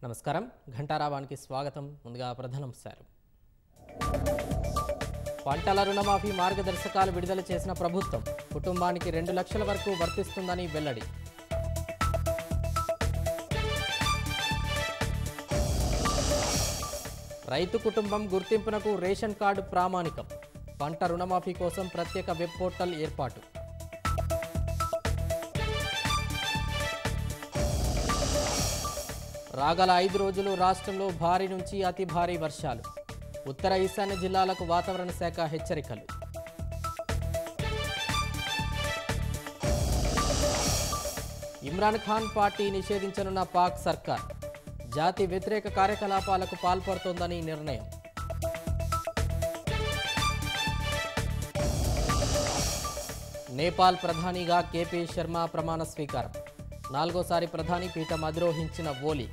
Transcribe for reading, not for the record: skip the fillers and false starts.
నమస్కారం ఘంటారావానికి స్వాగతం. ముందుగా ప్రధానాంశాలు. పంటల రుణమాఫీ మార్గదర్శకాలు విడుదల చేసిన ప్రభుత్వం కుటుంబానికి 2 లక్షల వరకు వర్తిస్తుందని వెల్లడి. రైతు కుటుంబం గుర్తింపునకు రేషన్ కార్డు ప్రామాణికం. పంట రుణమాఫీ కోసం ప్రత్యేక వెబ్ పోర్టల్ ఏర్పాటు. రాగల 5 రోజులు రాష్ట్రంలో భారీ నుంచి అతి భారీ వర్షాలు. ఉత్తర ఈశాన్య జిల్లాలకు వాతావరణ శాఖ హెచ్చరికలు. ఇమ్రాన్ ఖాన్ పార్టీ నిషేధించనున్న పాక్ సర్కార్. జాతి వ్యతిరేక కార్యకలాపాలకు పాల్పడుతోందని నిర్ణయం. నేపాల్ ప్రధానిగా కేపీ శర్మ ప్రమాణ స్వీకారం. 4వ సారి ప్రధాని పీఠం అధిరోహించిన ఓలీ